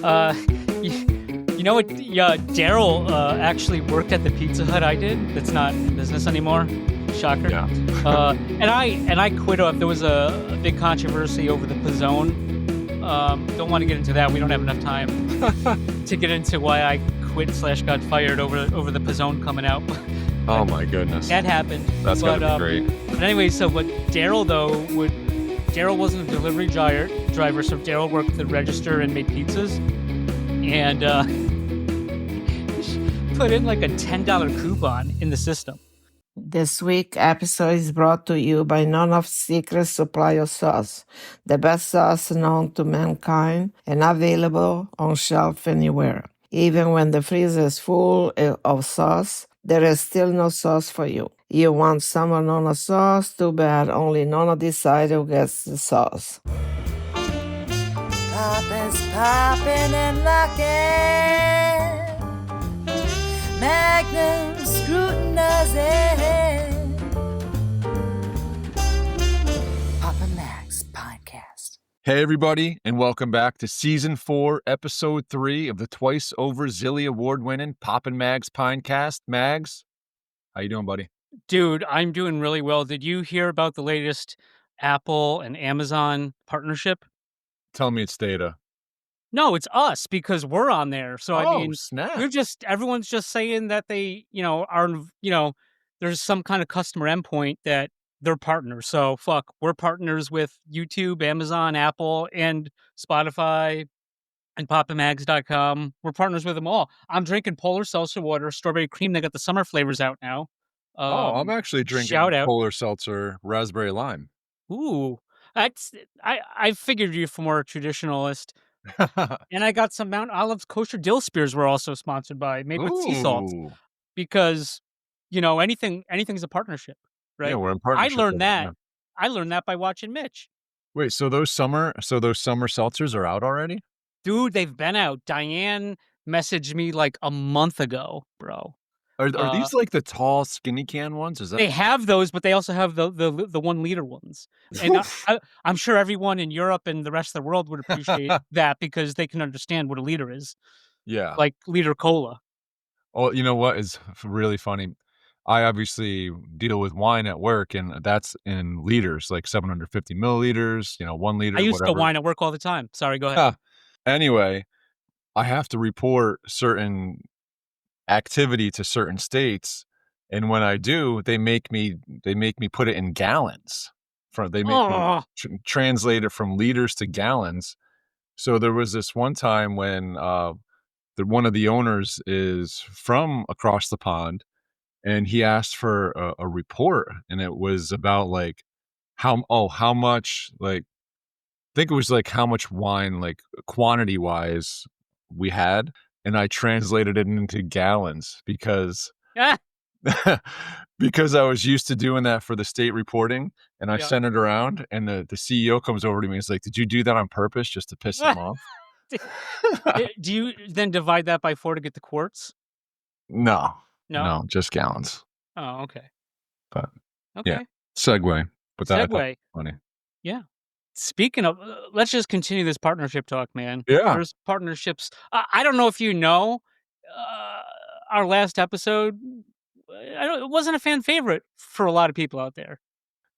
Uh, you know what? Yeah, Daryl actually worked at the Pizza Hut I did. That's not in business anymore. Shocker. Yeah. And I quit. There was a big controversy over the Pizzone. Don't want to get into that. We don't have enough time to get into why I quit/got fired over the Pizzone coming out. Oh my goodness. That happened. That's gotta be great. But anyway, but Daryl Daryl wasn't a delivery driver, so Daryl worked the register and made pizzas, and put in like a $10 coupon in the system. This week episode is brought to you by None of Secret Supply of Sauce, the best sauce known to mankind and available on shelf anywhere. Even when the freezer is full of sauce, there is still no sauce for you. You want some of Nona sauce? Too bad, only Nona decides who gets the sauce. Poppin's poppin' and lockin', Magnum scrutinizing, Papa Mac's podcast. Hey everybody, and welcome back to Season 4, Episode 3 of the twice over Zilly Award-winning Poppin' Mags Pinecast. Mags, how you doing, buddy? Dude, I'm doing really well. Did you hear about the latest Apple and Amazon partnership? Tell me it's Theta. No, it's us because we're on there. So I mean, snap. everyone's just saying that they, there's some kind of customer endpoint that they're partners. So we're partners with YouTube, Amazon, Apple, and Spotify, and PopandMags.com. We're partners with them all. I'm drinking Polar Seltzer water, strawberry cream. They got the summer flavors out now. I'm actually drinking shout out. Polar Seltzer raspberry lime. Ooh, I figured you for more traditionalist. And I got some Mount Olive's kosher dill spears we're also sponsored by, made with sea salt. Because, anything's a partnership, right? Yeah, we're in partnership. I learned that. Yeah. I learned that by watching Mitch. Wait, so those summer seltzers are out already? Dude, they've been out. Diane messaged me like a month ago, bro. Are these like the tall skinny can ones? Is that they have those, but they also have the 1 liter ones. And I'm sure everyone in Europe and the rest of the world would appreciate that because they can understand what a liter is. Yeah. Like liter cola. Oh, you know what is really funny? I obviously deal with wine at work, and that's in liters, like 750 milliliters, 1 liter. I use the wine at work all the time. Sorry, go ahead. Anyway, I have to report certain activity to certain states, and when I do, they make me put it in gallons. They make me translate it from liters to gallons. So there was this one time when one of the owners is from across the pond, and he asked for a report, and it was about like how much, like, I think it was like how much wine, like quantity wise, we had. And I translated it into gallons because because I was used to doing that for the state reporting, and I sent it around, and the CEO comes over to me and is like, "Did you do that on purpose just to piss him off?" Do you then divide that by 4 to get the quarts? No, just gallons. Oh, okay. But yeah, segue. But that funny. Yeah. Speaking of, let's just continue this partnership talk, man. Yeah. There's partnerships. I don't know if you know, our last episode, it wasn't a fan favorite for a lot of people out there.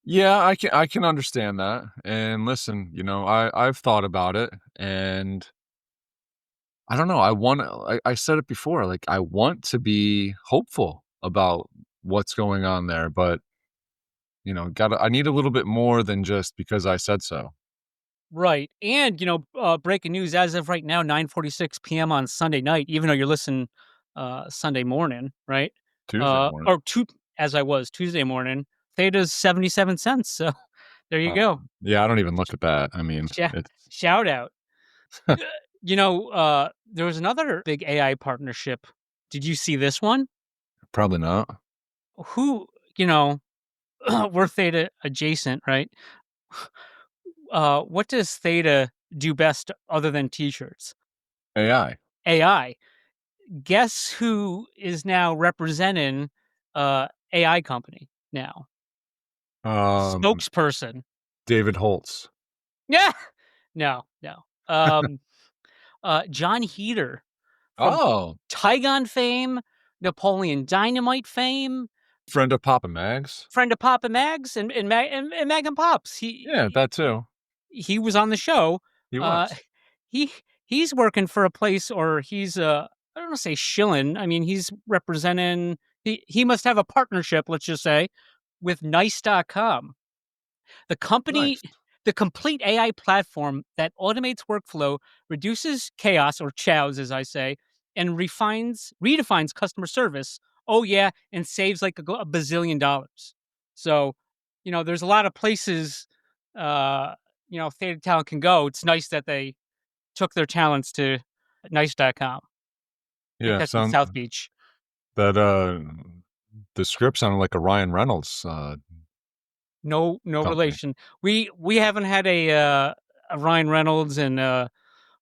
Yeah, I can understand that. And listen, I've thought about it, and I don't know. I said it before, like I want to be hopeful about what's going on there, but I need a little bit more than just because I said so. Right. And, breaking news as of right now, 9:46 p.m. on Sunday night, even though you're listening Sunday morning, right? Tuesday morning. Tuesday morning, Theta's 77 cents. So there you go. Yeah, I don't even look at that. I mean, shout out. There was another big AI partnership. Did you see this one? Probably not. Who, we're Theta adjacent, right? What does Theta do best other than t-shirts? AI. Guess who is now representing AI company now? Spokesperson. David Holtz. Yeah. No. John Heater from Oh, Tygon fame, Napoleon Dynamite fame, friend of Papa Mags. friend of Papa Mags and Mag and Pops. Yeah, that too. He was on the show. He Uh, was. he he's working for a place, or he's I don't want to say shilling. I mean, he's representing. He must have a partnership, let's just say, with Nice.com. The company, Nice. the complete AI platform that automates workflow, reduces chaos or chows, as I say, and redefines customer service. Oh yeah, and saves like a bazillion dollars. So, there's a lot of places, Theta Talent can go. It's nice that they took their talents to Nice.com. I think Yeah, that's in sound South Beach. that the script sounded like a Ryan Reynolds. No, no Company. relation. We haven't had a Ryan Reynolds and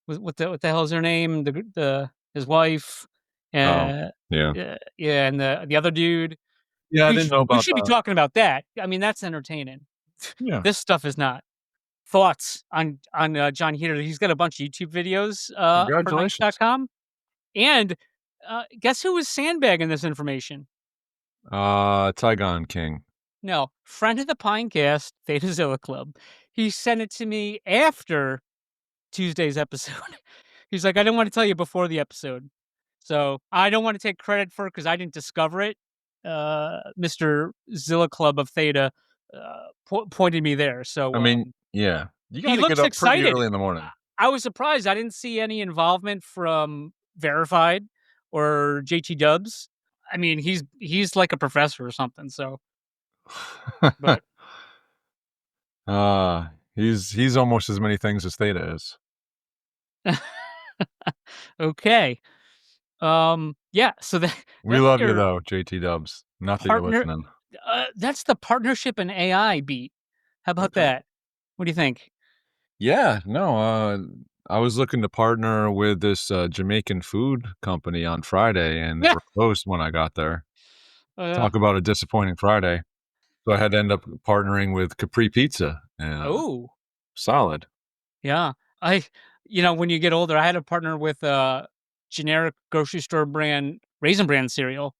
what the hell's her name? The his wife. Oh, Uh, yeah. yeah, and the other dude. Yeah, I We didn't sh- know we about should be that. talking about that. I mean, that's entertaining. Yeah. This stuff is not. Thoughts on John Heater? He's got a bunch of YouTube videos for Congratulations. Nice.com. And guess who was sandbagging this information? Tygon King. No, friend of the Pinecast, Theta Zilla Club. He sent it to me after Tuesday's episode. He's like, I didn't want to tell you before the episode. So I don't want to take credit for it because I didn't discover it. Mr. Zilla Club of Theta pointed me there. I So mean, yeah. You he gotta get looks up pretty excited. early in the morning. I was surprised. I didn't see any involvement from Verified or JT Dubs. I mean, he's like a professor or something. So, but He's almost as many things as Theta is. okay. Yeah. So We that's love you your though, JT Dubs. Not that you're partner. listening. That's the partnership and AI beat. How about Okay. that? What do you think? Yeah, no, I was looking to partner with this Jamaican food company on Friday, and they Yeah. were closed when I got there. Uh, Talk about a disappointing Friday. So I had to end up partnering with Capri Pizza. oh, Solid. yeah. When you get older, I had a partner with generic grocery store brand Raisin Bran cereal.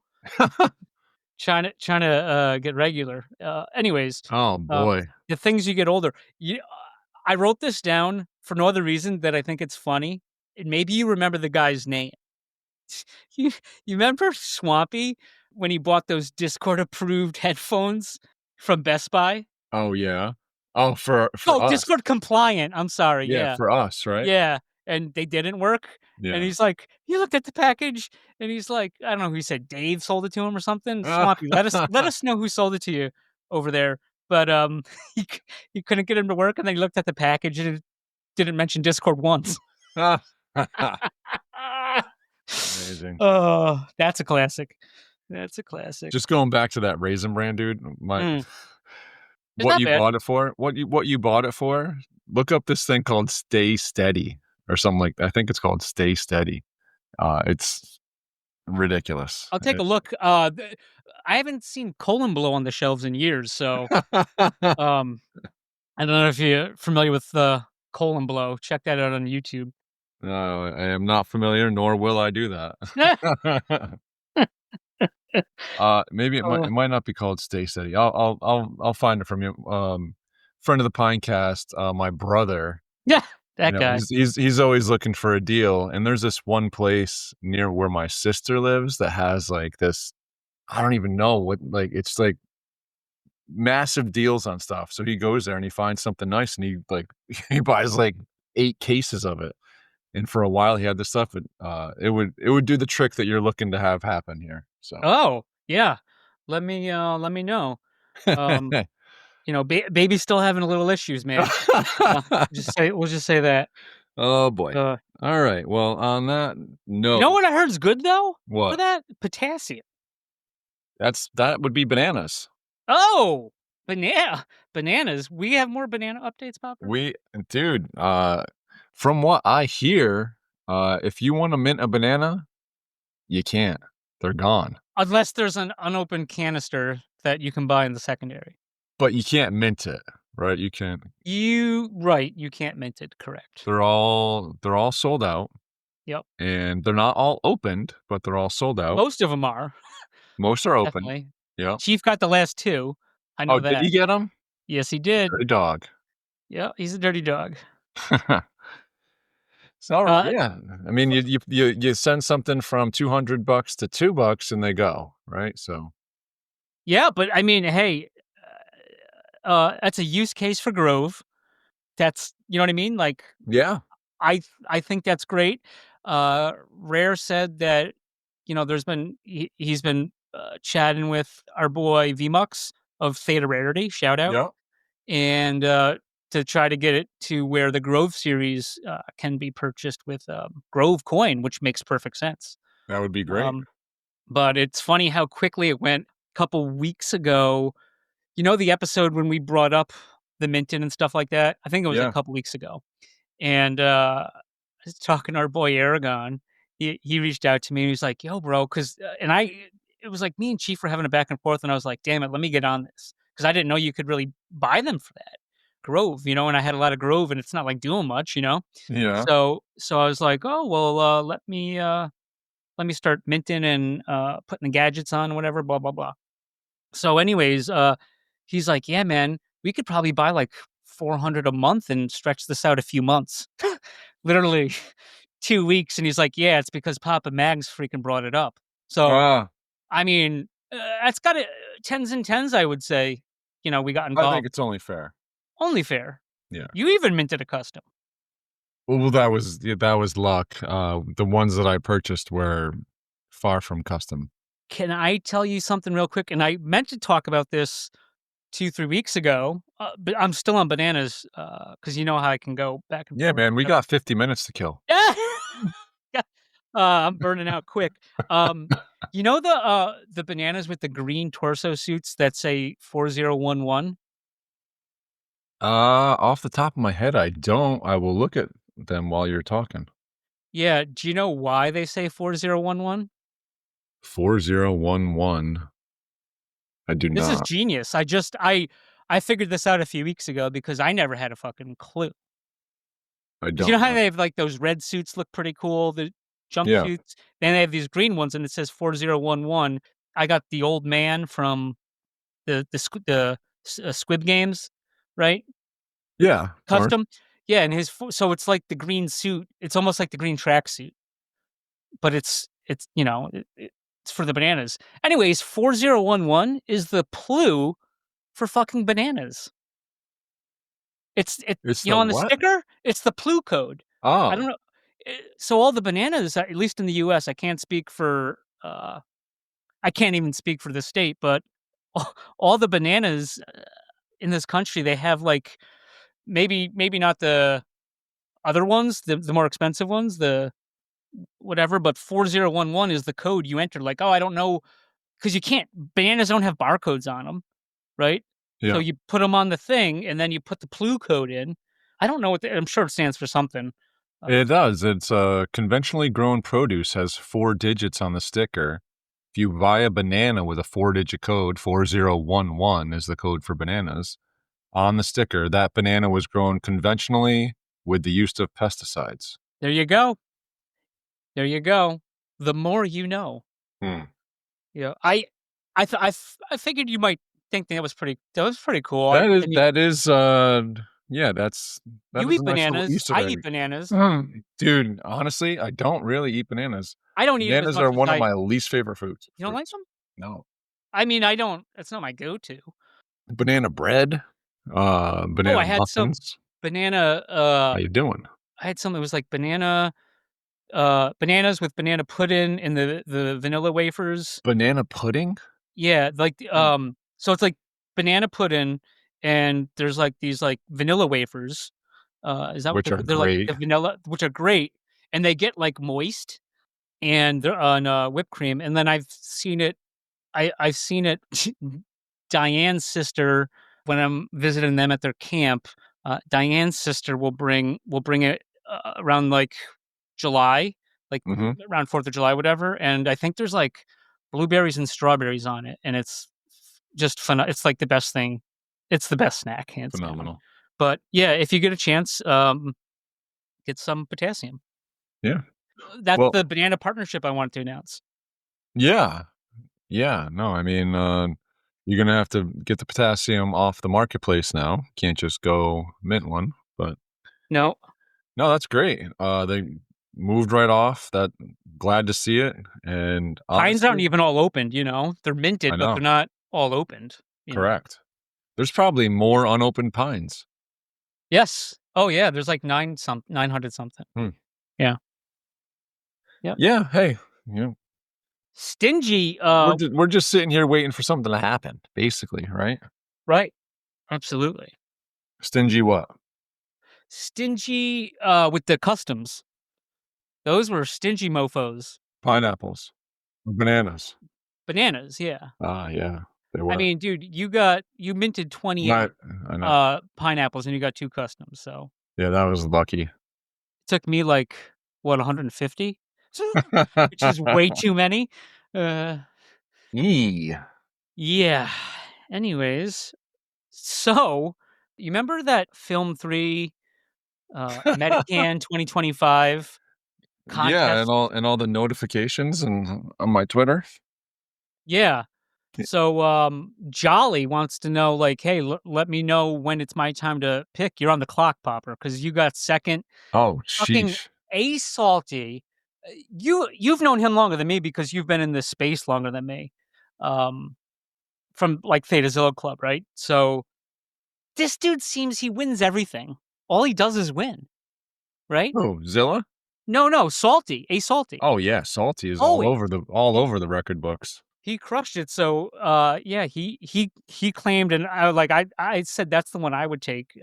Trying to get regular. Anyways, Oh uh, boy. the things you get older. I wrote this down for no other reason that I think it's funny. And maybe you remember the guy's name. You you remember Swampy when he bought those Discord approved headphones from Best Buy? Oh yeah. Oh, for Oh, us. Discord compliant. I'm sorry. Yeah, Yeah. for us, right? Yeah. And they didn't work. And Yeah. he's like, he looked at the package and he's like, I don't know who he said, Dave sold it to him or something. Swampy, let us know who sold it to you over there. But he couldn't get him to work, and then he looked at the package and it didn't mention Discord once. Amazing. Oh, that's a classic. That's a classic. Just going back to that Raisin Bran, dude, It's what not you bad. bought it for, what you bought it for, look up this thing called Stay Steady or something like that. I think it's called Stay Steady. It's ridiculous. I'll take a look. I haven't seen Colon Blow on the shelves in years, so um, I don't know if you're familiar with Colon Blow. Check that out on YouTube. No, I am not familiar, nor will I do that. Maybe it Oh, might not be called Stay Steady. I'll find it from you. Friend of the Pinecast, my brother. yeah, that guy. He's always looking for a deal, and there's this one place near where my sister lives that has like this. I don't even know what, like, it's like massive deals on stuff. So he goes there and he finds something nice, and he buys like 8 cases of it. And for a while he had this stuff, but it would do the trick that you're looking to have happen here. So Oh, yeah. Let me know. Baby's still having a little issues, man. We'll just say that. Oh boy. Uh, All right. Well, on that note, you know what I heard is good though for what? that? Potassium. That would be bananas. Oh, bananas. We have more banana updates, Popper. Dude, from what I hear, if you want to mint a banana, you can't. They're gone. Unless there's an unopened canister that you can buy in the secondary. But you can't mint it, right? You can't. You can't mint it, correct. They're all sold out. Yep. and they're not all opened, but they're all sold out. Most of them are. Most are open. Definitely. Yeah. Chief got the last 2. I Oh, know did that. he get them? Yes, he did. Dirty dog. Yeah, he's a dirty dog. So, Uh, yeah. I mean, you send something from $200 to $2 and they go, right? So, yeah, but I mean, hey, that's a use case for Grove. That's you know what I mean? Like, yeah. I think that's great. Rare said that, he's been, chatting with our boy VMux of Theta Rarity, shout out, Yeah. and, to try to get it to where the Grove series, can be purchased with, Grove coin, which makes perfect sense. That would be great. Um, but it's funny how quickly it went. Couple weeks ago, the episode when we brought up the Minton and stuff like that? I think it was a Yeah. couple weeks ago. And, I was talking to our boy Aragon. He reached out to me and he was like, "Yo, bro," because it was like me and Chief were having a back and forth, and I was like, "Damn it, let me get on this," because I didn't know you could really buy them for that Grove, and I had a lot of Grove, and it's not like doing much. Yeah. So I was like, "Oh well, let me start minting and putting the gadgets on, whatever, blah blah blah." So, anyways, he's like, "Yeah, man, we could probably buy like 400 a month and stretch this out a few months." Literally 2 weeks, and he's like, "Yeah, it's because Papa Mags freaking brought it up." So, Ah, I mean, that's got it tens and tens, I would say. We got I think involved. it's only fair. Only fair. Yeah. You even minted a custom. Well, that was luck. The ones that I purchased were far from custom. Can I tell you something real quick? And I meant to talk about this 2-3 weeks ago, but I'm still on bananas because you know how I can go back and Yeah, forth. man, we got 50 minutes to kill. Yeah. I'm burning out quick. The bananas with the green torso suits that say 4011? Off the top of my head, I don't. I will look at them while you're talking. Yeah, do you know why they say 4011? 4011. I do This is not. genius. I figured this out a few weeks ago because I never had a fucking clue. I 'Cause you know don't how know. they have, like, those red suits look pretty cool, the Yeah. jumpsuits? Then they have these green ones, and it says 4011. I got the old man from the Squid Games, right? Yeah, of course. Custom? Yeah, and so it's like the green suit. It's almost like the green tracksuit, but it's for the bananas. Anyways, 4011 is the clue for fucking bananas. It's the On the what? sticker, it's the Plu code. I don't Oh, know. So all the bananas, at least in the US, I can't even speak for the state, but all the bananas in this country, they have like maybe not the other ones, the more expensive ones, the whatever, but 4011 is the code you enter. Like, oh, I don't know, because bananas don't have barcodes on them, right? So yeah. you put them on the thing, and then you put the Plu code in. I don't know I'm sure it stands for something. It does. It's conventionally grown produce has 4 digits on the sticker. If you buy a banana with a 4-digit code, 4011 is the code for bananas. On the sticker, that banana was grown conventionally with the use of pesticides. There you go. There you go. The more you know. Hmm. Yeah, I figured you might think that was pretty cool. That is yeah, that You is a eat nice little bananas. Easter I egg. eat bananas. Dude, honestly, I don't really eat bananas. I don't eat them as Bananas much are as one of my least favorite you don't like fruits. them? No. I mean, I don't. It's not my go-to. Banana bread, Oh, banana I had some muffins. banana. How you doing? I had some that was like bananas with banana pudding and the vanilla wafers. Banana pudding? Yeah, like Mm. so it's like banana pudding, and there's like these like vanilla wafers. Is that what Which they're are called? They're like great. the vanilla, which are great, and they get like moist, and they're on whipped cream. And then I've seen it. Diane's sister, when I'm visiting them at their camp, Diane's sister will bring it around like July, like Mhm. around 4th of July, whatever. And I think there's like blueberries and strawberries on it, and it's just fun. It's like the best thing. It's the best snack, hands down. Phenomenal. But yeah, if you get a chance, get some potassium. Yeah. That's Well, the banana partnership I wanted to announce. yeah. Yeah. No, I mean, you're gonna have to get the potassium off the marketplace now. Can't just go mint one. But No, no, that's great. They moved right off. Glad to see it. And pines aren't honestly, even all opened, they're I minted, but know. they're not all opened, Correct. There's probably more unopened pines. Yes. Oh yeah, there's like 900 something. Hmm. Yeah. Yep. Yeah. Hey, you know, Stingy, we're just sitting here waiting for something to happen, basically, right? right. Absolutely. Stingy what? Stingy, with the customs. Those were stingy mofos. Pineapples. Bananas. Bananas, yeah. Ah, yeah, they I were. mean, dude, you minted 28, Not I know. pineapples and you got 2 customs, so Yeah, that was lucky. it took me, like, what, 150? Which is way too many. Uh, Yee. yeah. Anyways, so, you remember that Film 3, Medican 2025 Yeah, contest? and all the notifications and on my Twitter. Yeah. Y So, Jolly wants to know, like, "Hey, let me know when it's my time to pick. You're on the clock, Popper, because you got second." Oh, Fucking sheesh. A Salty. You've known him longer than me because you've been in this space longer than me, um, from, like, Theta Zilla Club, right? So, this dude seems he wins everything. All he does is win, right? Oh, Zilla? No, Salty, A Salty. Oh, yeah, Salty is Always. all He over the record books. he crushed it. So, yeah, he claimed, and I said that's the one I would take.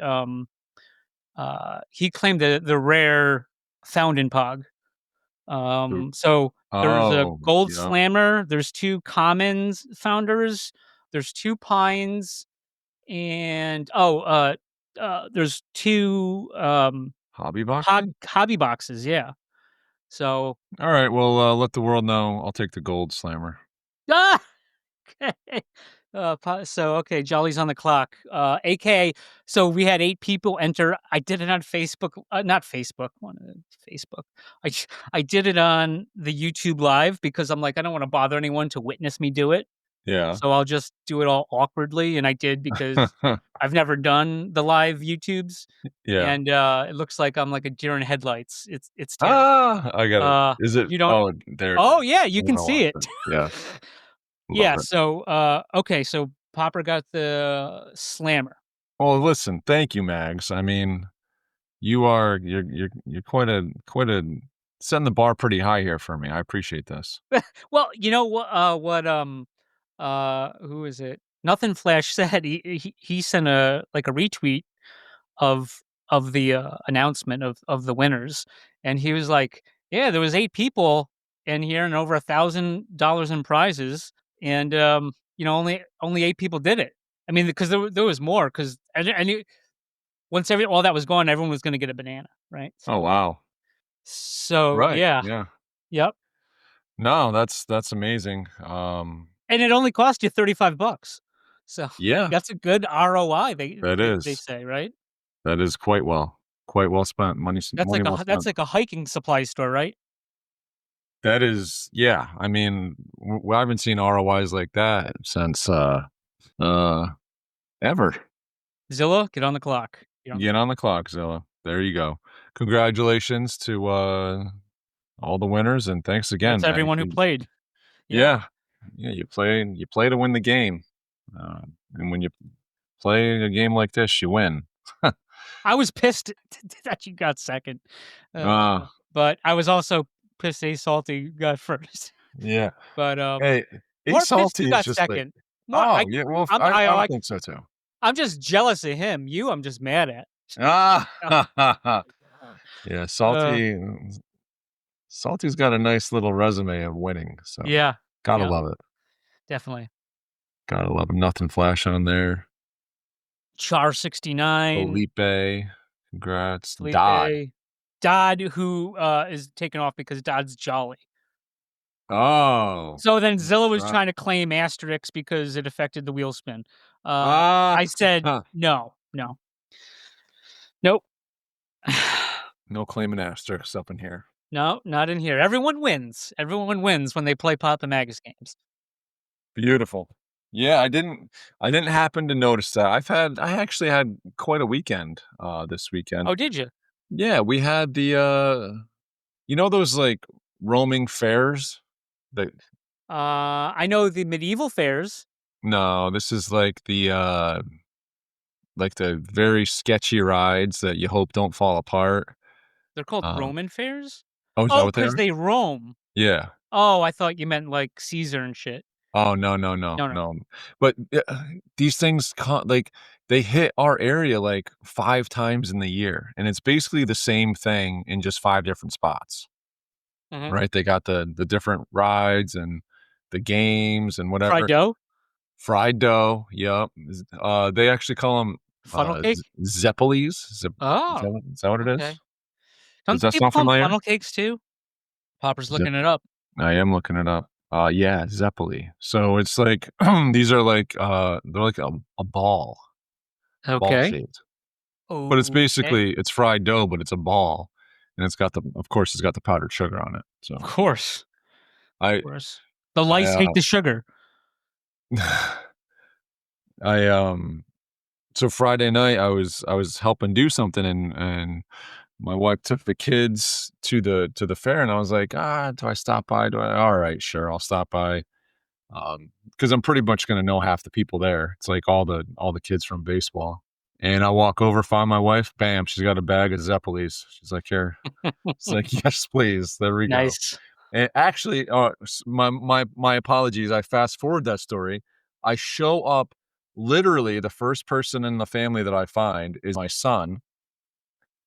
He claimed the rare found in Pog. Who So there's a Oh, gold yeah. slammer, there's 2 commons founders, there's 2 pines, and there's 2 Hobby boxes? hobby boxes, yeah. So Alright, well, let the world know I'll take the gold slammer. ah! Okay. Okay, Jolly's on the clock. AKA, so we had 8 people enter. I did it on Facebook, not Facebook, Facebook. I did it on the YouTube Live because I'm like, I don't want to bother anyone to witness me do it. Yeah. So I'll just do it all awkwardly, and I did because I've never done the live YouTubes, Yeah. and it looks like I'm like a deer in headlights. It's terrible. Ah, I got it. Is it You don't. Oh, there it Oh is. yeah, you I'm can gonna see watch it. it. Yeah, love Yeah, it. so, okay, so Popper got the slammer. Well, listen, thank you, Mags. I mean, you're quite a setting the bar pretty high here for me. I appreciate this. Well, you know who is it? Nothing Flash said he sent a retweet of the, announcement of the winners, and he was like, "Yeah, there was 8 people in here and over $1,000 in prizes, and, only 8 people did it." I mean, because there was more, 'cause I knew once all that was gone, everyone was gonna get a banana, right? Oh, So wow. Right, yeah. yeah. Yep. No, that's amazing. And it only cost you $35. So, Yeah, that's a good ROI, that they is. say, right? That is quite well spent. Money well That's spent. like a hiking supply store, right? That is, yeah. I mean, I haven't seen ROIs like that since uh ever. Zillow, get on the clock. Get on the Get on the clock, Zilla. There you go. Congratulations to all the winners, and thanks again, That's Max. everyone who played. Yeah. Yeah, yeah. You play to win the game, and when you play a game like this, you win. I was pissed that you got second, uh, but I was also pissed A Salty got first. yeah. But, Hey, more Ace pissed you Salty is got just like, second. More oh yeah. Well, I would think so too. I'm just jealous of him. You, I'm just mad at. Ah, yeah. Uh, Salty's got a nice little resume of winning, so yeah, gotta yeah, love it. definitely. Gotta love it. Nothing Flash on there. Char 69, Felipe, congrats. Dodd. Felipe, Dodd, who is taken off because Dodd's jolly. Oh, So then Zilla was right. trying to claim asterisks because it affected the wheel spin. Ah, I said, no, nope. no claiming asterisks up in here. No, not in here. Everyone wins. Everyone wins when they play Papa Magus games. Beautiful. Yeah, I didn't happen to notice that. I actually had quite a weekend this weekend. Oh, did you? Yeah, we had the those like roaming fairs that I know the medieval fairs. no, this is like the very sketchy rides that you hope don't fall apart. They're called Um, Roman fairs? oh, is that Oh, what they because are? they roam. Yeah. Oh, I thought you meant like Caesar and shit. Oh, no, no, no, No, no. no. But, these things like, they hit our area, like, 5 times in the year, and it's basically the same thing in just 5 different spots, Mhm. right? They got the different rides and the games and Fried whatever. dough? Fried dough, yep. They actually call them Funnel cake? Zeppelis. Oh, Is that what it okay. is? Does Don't that people sound call 'em familiar? funnel cakes too? Popper's Zep looking it up. I am looking it up. Yeah, Zeppeli. So it's like these are like, they're like a ball Okay. shaped. But it's Okay. basically it's fried dough, but it's a ball, and of course, it's got the powdered sugar on it. Of So course. Of I course. The I, lice hate the sugar. I, so Friday night, I was helping do something, and my wife took the kids to the fair, and I was like, do I stop by? All right, sure, I'll stop by. Because I'm pretty much gonna know half the people there. It's like all the kids from baseball. And I walk over, find my wife, bam, she's got a bag of Zeppelis. She's like, "Here." It's like, "Yes, please." There we go. Nice. And actually, my apologies. I fast forward that story. I show up, literally the first person in the family that I find is my son,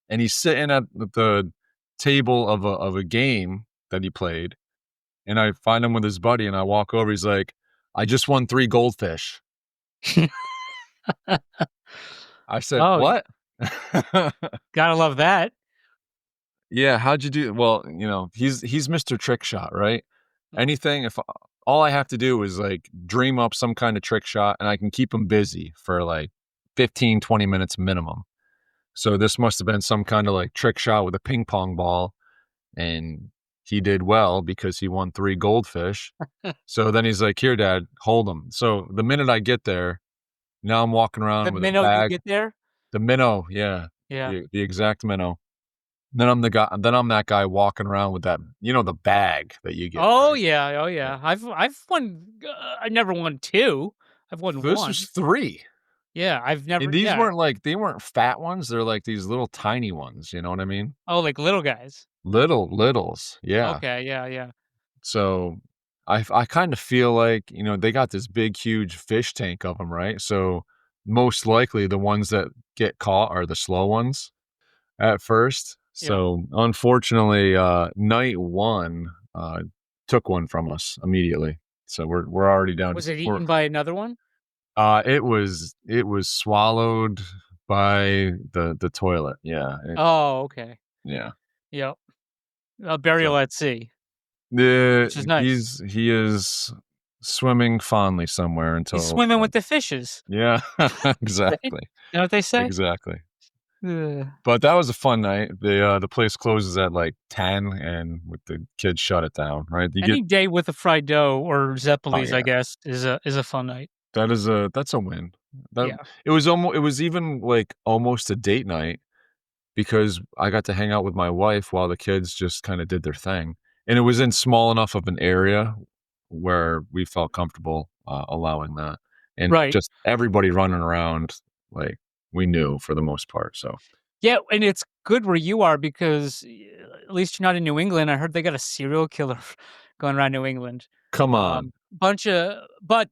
and he's sitting at the table of a game that he played, and I find him with his buddy, and I walk over, he's like, "I just won 3 goldfish." I said, Oh, "What?" gotta love that. Yeah, how'd you do well, he's Mr. Trick Shot, right? Mhm. Anything if all I have to do is, like, dream up some kind of trick shot, and I can keep him busy for, like, 15, 20 minutes minimum. So this must have been some kinda, like, trick shot with a ping pong ball, and he did well because he won 3 goldfish. So then he's like, "Here, dad, hold them." So the minute I get there, now I'm walking The around with a minute you bag get there? the minnow, yeah, Yeah. the exact minnow. Then I'm that guy walking around with that the bag that you get, Oh, right? yeah. Oh, Yeah. yeah. I've won, I never won 2. I've won This was 1. 3, Yeah, I've and never these yeah. weren't they weren't fat ones, they're like these little tiny ones, you know what I mean? Oh, like little guys. Littles, yeah. Okay, yeah, yeah. So, I kinda feel like, they got this big, huge fish tank of them, right? So, most likely, the ones that get caught are the slow ones at first. Yep. So, unfortunately, night 1, took one from us immediately. So, we're already down to Was it we're eaten by another one? it was swallowed by the toilet, yeah, Oh, okay. yeah. Yep. A burial So, at sea, the which is nice. he is swimming fondly somewhere He's until, swimming with the fishes. yeah, Right? exactly, You know what they say? exactly. Ugh. But that was a fun night. The place closes at, like, 10, and with the kids shut it down, right? You get Any day with a fried dough or oh, Zeppelis, I yeah. guess, is a fun night. That's a win. That Yeah. it was even, like, almost a date night because I got to hang out with my wife while the kids just kinda did their thing, and it was in small enough of an area where we felt comfortable, allowing that, and Right. just everybody running around, like, we knew for the most part, so Yeah, and it's good where you are because at least you're not in New England. I heard they got a serial killer going around New England. come on. Bunch of but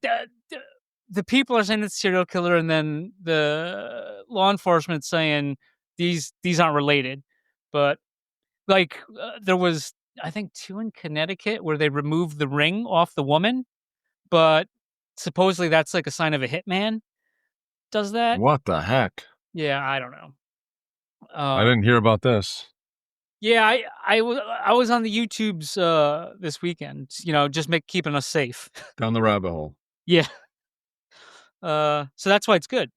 the people are saying it's serial killer, and then the law enforcement saying these aren't related. But like there was, I think 2 in Connecticut where they removed the ring off the woman, but supposedly that's like a sign of a hitman does that. What the heck? Yeah, I don't know. I Uh, didn't hear about this. yeah, I was on the YouTubes this weekend, just keeping us safe. Down the rabbit hole. Yeah. So that's why it's good.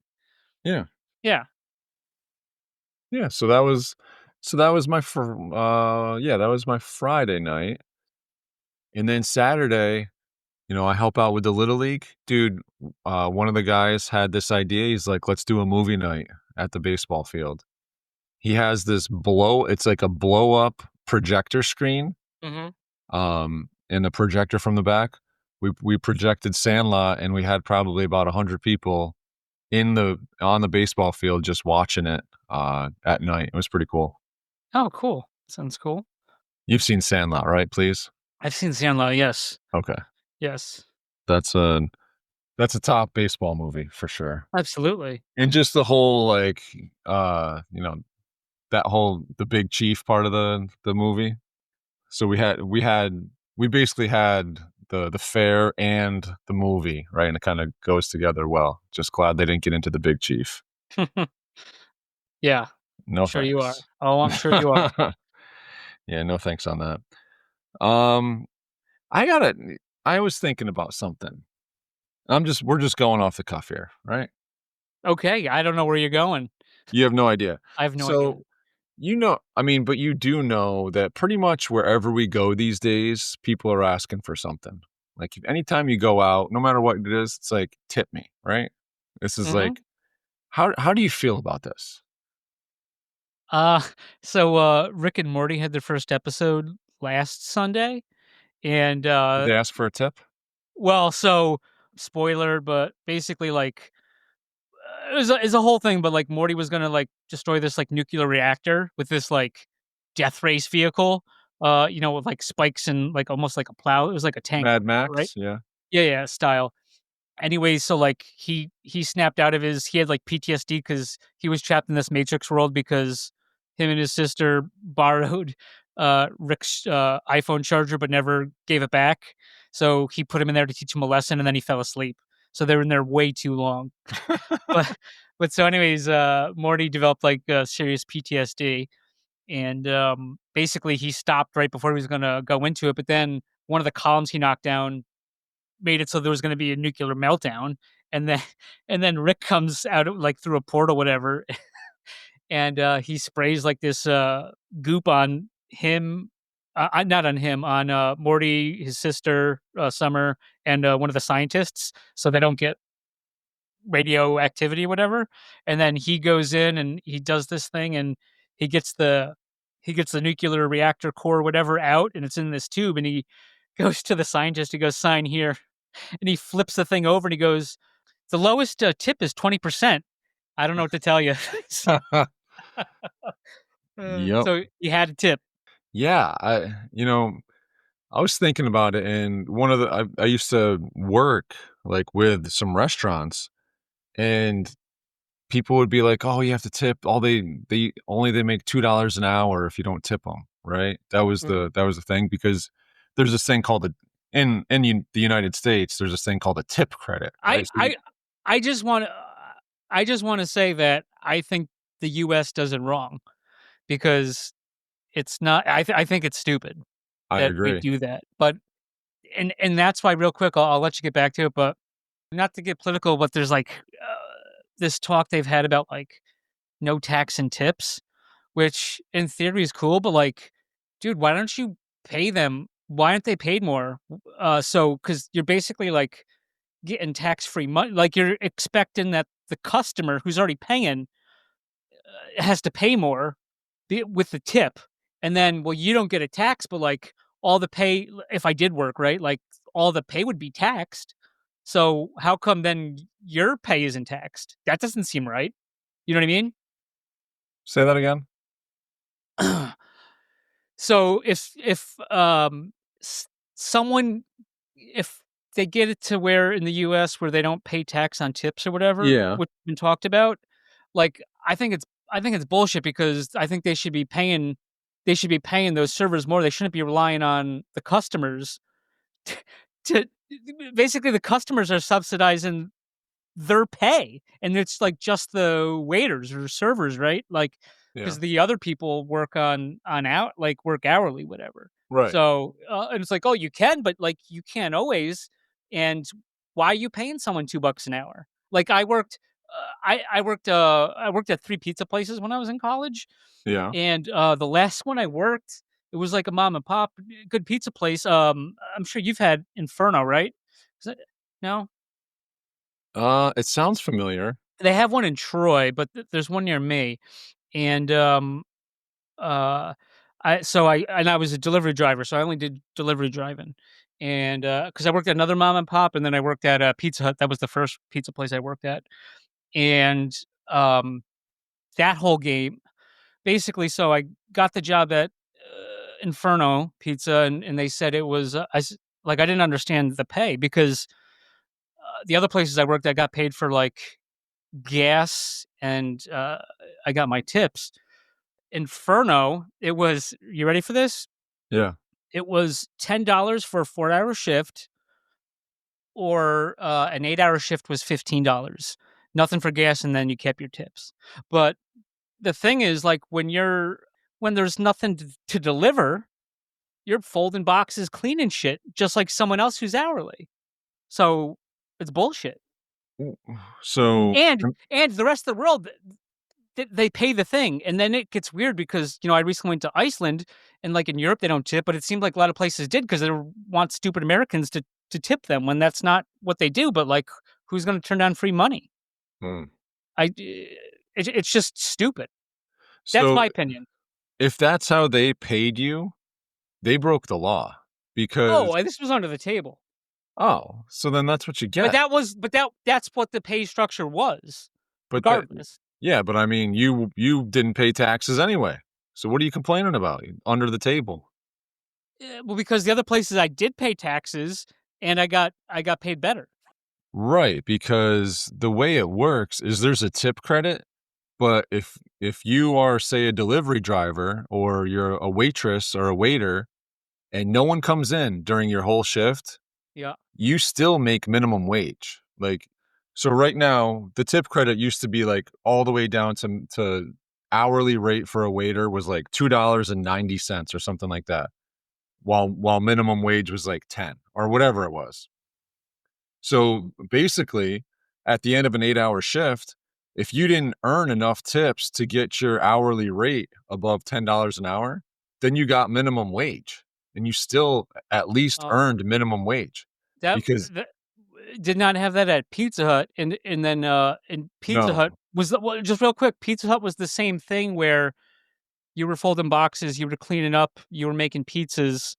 Yeah. Yeah. Yeah, so that was So that was my that was my Friday night. And then Saturday, I help out with the Little League. Dude, one of the guys had this idea. He's like, let's do a movie night at the baseball field. He has this it's like a blow up projector screen. Mhm. And a projector from the back. We projected Sandlot, and we had probably about 100 people on the baseball field just watching it at night. It was pretty cool. Oh, cool. Sounds cool. You've seen Sandlot, right? Please. I've seen Sandlot, yes. Okay, Yes. that's a top baseball movie for sure. Absolutely. And just the whole like that whole the Big Chief part of the movie. So we basically had the fair and the movie, right? And it kind of goes together well. Just glad they didn't get into the Big Chief. Yeah. No Sure you are. thanks. Oh, I'm sure you are. Yeah, no thanks on that. Um, I was thinking about something. We're just going off the cuff here, right? Okay, I don't know where you're going. You have no idea. I have no idea. So, but you do know that pretty much wherever we go these days, people are asking for something. Like anytime you go out, no matter what it is, it's like, tip me, right? This is Mhm. like, how do you feel about this? Uh, Rick and Morty had their first episode last Sunday, and, Did they ask for a tip? well, so spoiler, but basically, like, it was a whole thing, but, like, Morty was gonna, like, destroy this, like, nuclear reactor with this, like, death race vehicle, with, like, spikes and, like, almost like a plow. It was like a tank, Mad right? Max, yeah. Yeah, yeah, style. Anyways, so, like, he snapped out of he had, like, PTSD because he was trapped in this Matrix world because him and his sister borrowed, Rick's, iPhone charger but never gave it back. So he put him in there to teach him a lesson, and then he fell asleep. So they were in there way too long. But so anyways, Morty developed, like, serious PTSD, and, basically, he stopped right before he was gonna go into it, but then one of the columns he knocked down made it so there was gonna be a nuclear meltdown, and then Rick comes out of like, through a portal, whatever, and, he sprays, like, this, goop on him not on him, on, Morty, his sister, Summer, and, one of the scientists, so they don't get radioactivity or whatever, and then he goes in and he does this thing, and he gets the nuclear reactor core, whatever, out, and it's in this tube, and he goes to the scientist, he goes, "Sign here." And he flips the thing over and he goes, "The lowest, tip is 20%." I don't know what to tell you. Yep. So you had a tip. Yeah, I was thinking about it, and I used to work like with some restaurants, and people would be like, "Oh, you have to tip." They make $2 an hour if you don't tip them, right? Mhm. That was the thing because there's this thing called the United States. There's this thing called a tip credit, I right? So I I just wanna say that I think the US does it wrong because it's not I think it's stupid I that we agree. do that, but that's why real quick, I'll let you get back to it, but not to get political, but there's, like, this talk they've had about, like, no tax and tips, which in theory is cool, but, like, dude, why don't you pay them? Why aren't they paid more? Because you're basically, like, getting tax-free money. Like, you're expecting that the customer who's already paying, has to pay more with the tip, and then, well, you don't get a tax, but, like, all the pay if I did work, right, like, all the pay would be taxed. So how come then your pay isn't taxed? That doesn't seem right. You know what I mean? Say that again. So s- someone if they get it to where in the US where they don't pay tax on tips or whatever, Yeah. which has been talked about, like, I think it's bullshit because I think they should be paying those servers more. They shouldn't be relying on the customers to, to basically the customers are subsidizing their pay, and it's, like, just the waiters or servers, right? Like, Yeah. because the other people work on out like, work hourly, whatever. Right. So, and it's like, "Oh, you can, but, like, you can't always, and why are you paying someone $2 an hour?" Like, I worked I worked at 3 pizza places when I was in college, Yeah. and the last one I worked, it was like a mom and pop good pizza place. I'm sure you've had Inferno, right? Is that, no, It sounds familiar. they have one in Troy, but there's one near me, and uh, I was a delivery driver, so I only did delivery driving, and because I worked at another mom and pop, and then I worked at Pizza Hut. That was the first pizza place I worked at, and um, that whole game basically. So I got the job at Inferno Pizza, and they said it was like I didn't understand the pay because the other places I worked, I got paid for like gas and I got my tips. Inferno, it was, you ready for this? Yeah. It was $10 for a 4-hour shift, or an 8-hour shift was $15. Nothing for gas, and then you kept your tips. But the thing is, like when there's nothing to deliver, you're folding boxes, cleaning shit, just like someone else who's hourly. So it's bullshit. So, And the rest of the world, they pay the thing, and then it gets weird because I recently went to Iceland, and like in Europe they don't tip, but it seemed like a lot of places did because they want stupid Americans to tip them when that's not what they do. But like, who's going to turn down free money? hmm. It's just stupid. That's So my opinion. if that's how they paid you, they broke the law because, Oh, and this was under the table. oh, so then that's what you But get. that's what the pay structure was, But that, regardless. yeah, but I mean, you didn't pay taxes anyway. So what are you complaining about? Under the table. Well, because the other places I did pay taxes and I got paid better. Right, because the way it works is there's a tip credit, but if you are, say, a delivery driver or you're a waitress or a waiter and no one comes in during your whole shift, Yeah. you still make minimum wage. Like, so right now, the tip credit used to be like all the way down to hourly rate for a waiter was like $2.90 or something like that, while minimum wage was like 10 or whatever it was. So basically, at the end of an 8-hour shift, if you didn't earn enough tips to get your hourly rate above $10 an hour, then you got minimum wage and you still at least Oh, earned minimum wage because that did not have that at Pizza Hut, and then in Pizza Hut no, was well, just real quick. Pizza Hut was the same thing where you were folding boxes, you were cleaning up, you were making pizzas.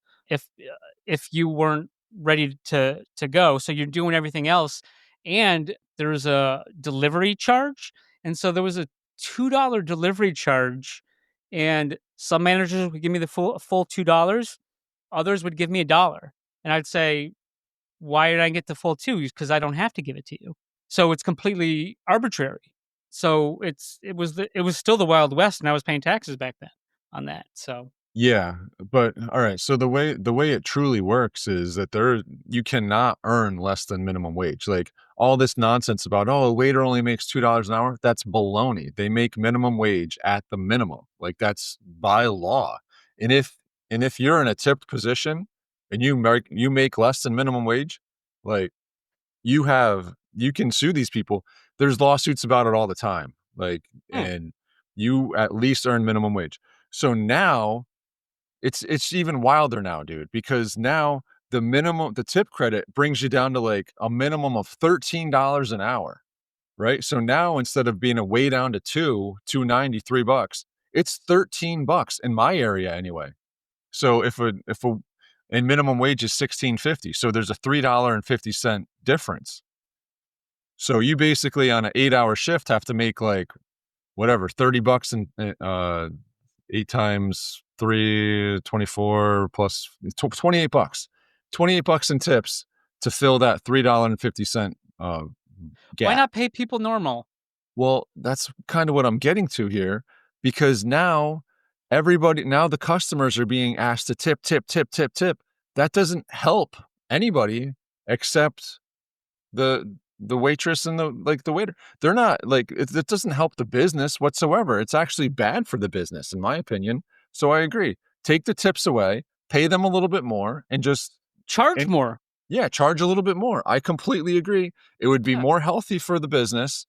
If you weren't ready to go, so you're doing everything else, and there's a delivery charge, and so there was a $2 delivery charge, and some managers would give me the full $2, others would give me $1, and I'd say, why did I get the full two? Because I don't have to give it to you. So it's completely arbitrary. So it was still the Wild West, and I was paying taxes back then on that. So yeah, but all right. So the way it truly works is that you cannot earn less than minimum wage. Like all this nonsense about, oh, a waiter only makes $2 an hour. That's baloney. They make minimum wage at the minimum. Like that's by law. And if you're in a tipped position and you make less than minimum wage, like you can sue these people. There's lawsuits about it all the time. Like, hmm, and you at least earn minimum wage. So now it's even wilder now, dude, because now the tip credit brings you down to like a minimum of $13 an hour, right? So now instead of being a way down to 2.90, $3, it's $13 in my area anyway. So if a and minimum wage is 16.50, so there's a $3.50 difference. So you basically on an 8-hour shift have to make like whatever, $30 and 8 times 3, 24 plus $28. $28 in tips to fill that $3.50 why gap. not pay people normal? Well, that's kind of what I'm getting to here because now the customers are being asked to tip, tip, tip, tip, tip. That doesn't help anybody except the waitress and the waiter. They're not like it doesn't help the business whatsoever. It's actually bad for the business, in my opinion. So I agree. Take the tips away, pay them a little bit more, and Charge and more. yeah, charge a little bit more. I completely agree. It would be Yeah. more healthy for the business,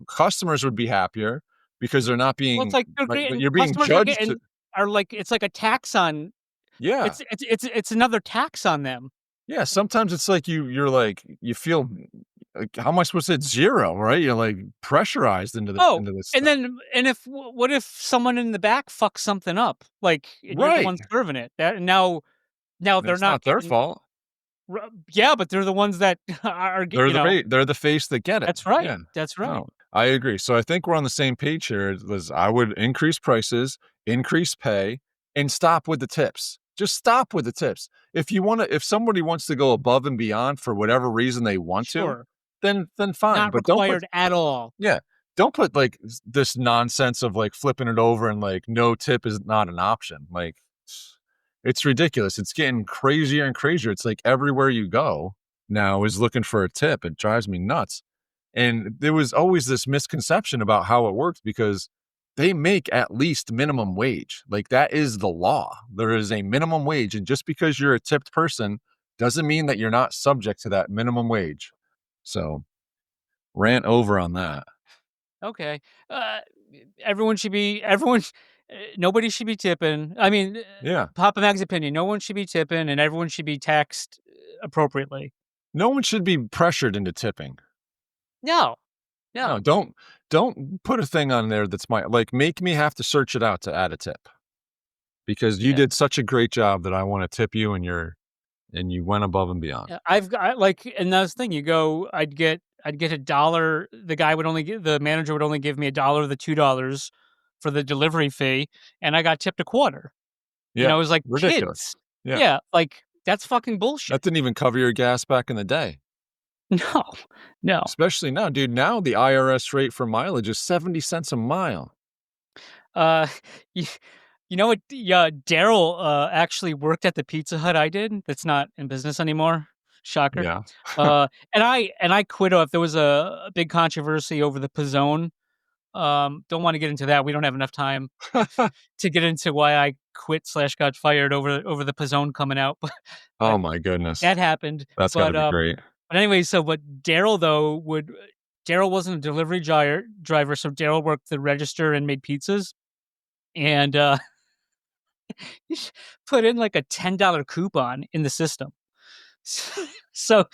customers would be happier because they're not Well, it's being like they're like, getting you're being customers are judged. getting are like it's like a tax on Yeah. it's another tax on them. Yeah, sometimes it's like you're like, you feel like, how am I supposed to hit 0, right? You're like pressurized into Oh, this and stuff. then and if what if someone in the back fucks something up, like, and you're the Right. one serving it? That now And they're it's not not their getting fault. yeah, but they're the ones that are get They're the face that get it. that's right, Yeah. that's right. No, I agree. So I think we're on the same page here. I would increase prices, increase pay, and stop with the tips. Just stop with the tips. If somebody wants to go above and beyond for whatever reason they want to, Sure. then fine. Not But don't put required at all. yeah, don't put like this nonsense of like flipping it over and like no tip is not an option. Like it's ridiculous. It's getting crazier and crazier. It's like everywhere you go now is looking for a tip. It drives me nuts. And there was always this misconception about how it works because they make at least minimum wage. Like that is the law. There is a minimum wage. And just because you're a tipped person doesn't mean that you're not subject to that minimum wage. So rant over on that. Okay. Uh, nobody should be tipping. I mean, Yeah. Papa Mag's opinion, no one should be tipping and everyone should be taxed appropriately. No one should be pressured into tipping. No. No, don't put a thing on there that's make me have to search it out to add a tip. Because you Yeah. did such a great job that I want to tip you and you went above and beyond. Yeah, I've got like, and that's the thing. You go, I'd get $1. The manager would only give me $1, the $2 for the delivery fee, and I got tipped a quarter. Yeah. It was like Ridiculous. kids. Yeah. Yeah, like that's fucking bullshit. That didn't even cover your gas back in the day. No. Especially now, dude. Now the IRS rate for mileage is 70 cents a mile. You, you know what? Yeah, Daryl actually worked at the Pizza Hut I did. That's not in business anymore. Shocker. Yeah. And I quit off. There was a big controversy over the Pizzone. Don't want to get into that. We don't have enough time to get into why I quit / got fired over the Pizzone coming out. Oh my goodness. That happened. That's gotta be great. But anyway, but Daryl wasn't a delivery driver, so Daryl worked the register and made pizzas, and he put in like a $10 coupon in the system. So